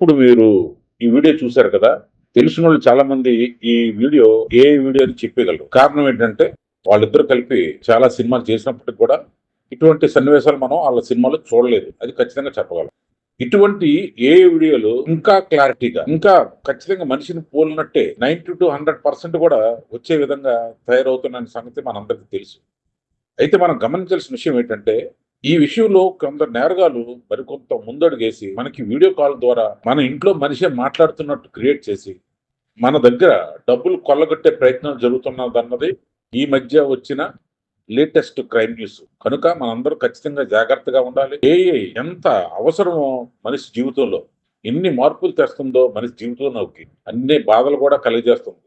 ఇప్పుడు మీరు ఈ వీడియో చూశారు కదా! తెలిసినోళ్ళు చాలా మంది ఈ వీడియో వీడియో అని చెప్పేయగలరు. కారణం ఏంటంటే వాళ్ళిద్దరూ కలిపి చాలా సినిమాలు చేసినప్పటికి కూడా ఇటువంటి సన్నివేశాలు మనం ఆళ్ళ సినిమాలో చూడలేదు. అది ఖచ్చితంగా చెప్పగలం. ఇటువంటి వీడియోలు ఇంకా క్లారిటీగా, ఇంకా ఖచ్చితంగా మనిషిని పోలినట్టే 90-100% కూడా వచ్చే విధంగా తయారవుతున్న సంగతి మనందరికీ తెలుసు. అయితే మనం గమనించాల్సిన విషయం ఏంటంటే, ఈ విషయంలో కొందరు నేరగాళ్ళు మరికొంత ముందడుగేసి, మనకి వీడియో కాల్ ద్వారా మన ఇంట్లో మనిషే మాట్లాడుతున్నట్టు క్రియేట్ చేసి, మన దగ్గర డబ్బులు కొల్లగొట్టే ప్రయత్నం జరుగుతున్నదన్నది ఈ మధ్య వచ్చిన లేటెస్ట్ క్రైమ్ న్యూస్. కనుక మనందరూ ఖచ్చితంగా జాగ్రత్తగా ఉండాలి. ఎంత అవసరమో మనిషి జీవితంలో, ఎన్ని మార్పులు తెస్తుందో మనిషి జీవితంలోకి, అన్ని బాధలు కూడా కలుగజేస్తుంది.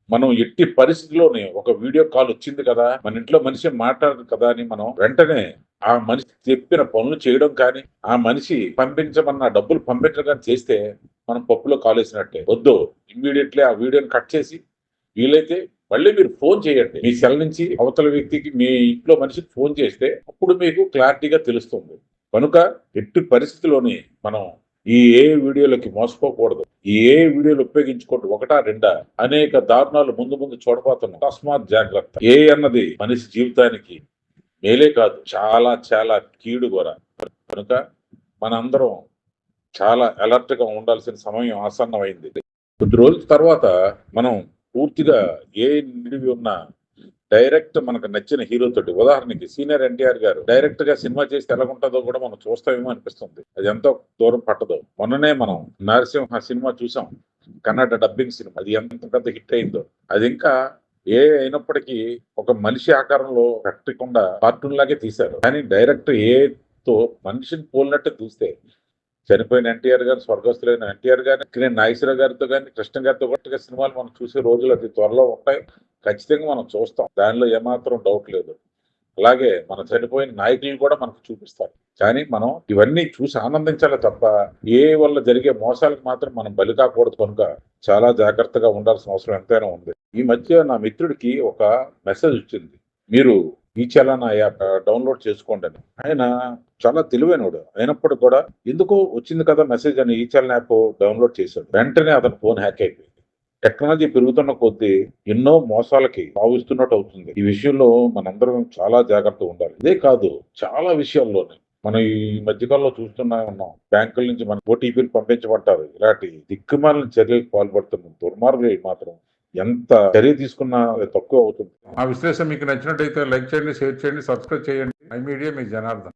మనం ఎట్టి పరిస్థితిలోనే ఒక వీడియో కాల్ వచ్చింది కదా, మన ఇంట్లో మనిషి మాట్లాడదు కదా అని మనం వెంటనే ఆ మనిషి చెప్పిన పనులు చేయడం కానీ, ఆ మనిషి పంపించమన్న డబ్బులు పంపించడం కానీ చేస్తే మనం పప్పులో కాలేసినట్టే. వద్దు, ఇమ్మీడియట్లీ ఆ వీడియోని కట్ చేసి వీలైతే మళ్ళీ మీరు ఫోన్ చేయండి. మీ సెల్ నుంచి అవతల వ్యక్తికి, మీ ఇంట్లో మనిషికి ఫోన్ చేస్తే అప్పుడు మీకు క్లారిటీగా తెలుస్తుంది. కనుక ఎట్టి పరిస్థితిలోని మనం ఈ వీడియోలకి మోసపోకూడదు. ఈ వీడియోలు ఉపయోగించుకోండి. ఒకటా రెండా అనేక దారుణాలు ముందు ముందు చూడబోతున్నాం. తస్మాత్ జాగ్రత్త. అన్నది మనిషి జీవితానికి మేలే కాదు, చాలా చాలా కీడు కూడా. కనుక మనందరం చాలా అలర్ట్ గా ఉండాల్సిన సమయం ఆసన్నమైంది. కొద్ది రోజుల తర్వాత మనం పూర్తిగా నిడివి ఉన్న డైరెక్ట్ మనకు నచ్చిన హీరో తోటి, ఉదాహరణకి సీనియర్ ఎన్టీఆర్ గారు డైరెక్ట్ గా సినిమా చేస్తే ఎలా ఉంటుందో కూడా మనం చూస్తామేమో అనిపిస్తుంది. అది ఎంతో దూరం పట్టదు. మొన్ననే మనం నరసింహ సినిమా చూసాం, కన్నడ డబ్బింగ్ సినిమా. అది ఎంత పెద్ద హిట్ అయిందో. అది ఇంకా అయినప్పటికీ ఒక మనిషి ఆకారంలో పెట్టకుండా కార్టూన్ లాగే తీశారు. కానీ డైరెక్ట్ తో మనిషిని పోలినట్టు చూస్తే చనిపోయిన ఎన్టీఆర్ గారు, స్వర్గస్థులైన ఎన్టీఆర్ గారిని, నాగేశ్వరరావు గారితో కానీ, కృష్ణ గారితో గట్టిగా సినిమాలు మనం చూసే రోజులు అతి త్వరలో ఉంటాయి. ఖచ్చితంగా మనం చూస్తాం. దానిలో ఏమాత్రం డౌట్ లేదు. అలాగే మన చనిపోయిన నాయకులను కూడా మనకు చూపిస్తారు. కానీ మనం ఇవన్నీ చూసి ఆనందించాలి తప్ప వల్ల జరిగే మోసాలకు మాత్రం మనం బలి కాకూడదు. కనుక చాలా జాగ్రత్తగా ఉండాల్సిన అవసరం ఎంతైనా ఉంది. ఈ మధ్య నా మిత్రుడికి ఒక మెసేజ్ వచ్చింది, మీరు ఈ చలానా యాప్ డౌన్లోడ్ చేసుకోండి అని. ఆయన చాలా తెలివైనడు అయినప్పటికీ కూడా ఎందుకో వచ్చింది కదా మెసేజ్ అని ఈ చలన యాప్ డౌన్లోడ్ చేశాడు. వెంటనే అతని ఫోన్ హ్యాక్ అయిపోయింది. టెక్నాలజీ పెరుగుతున్న కొద్దీ ఎన్నో మోసాలకి తావిస్తున్నట్టు అవుతుంది. ఈ విషయంలో మనందరం చాలా జాగ్రత్తగా ఉండాలి. ఇదే కాదు, చాలా విషయాల్లోనే మనం ఈ మధ్యకాలంలో ఉన్నాం. బ్యాంకుల నుంచి మనకు ఓటీపీలు పంపించమంటారు. ఇలాంటి దిక్కుమాలిన చర్యలకు పాల్పడుతున్న దుర్మార్గులు మాత్రం ఎంత చర్య తీసుకున్నా తక్కువ అవుతుంది. ఆ విశ్లేషణ మీకు నచ్చినట్టయితే లైక్ చేయండి, షేర్ చేయండి, సబ్స్క్రైబ్ చేయండి. My media me Janardhan.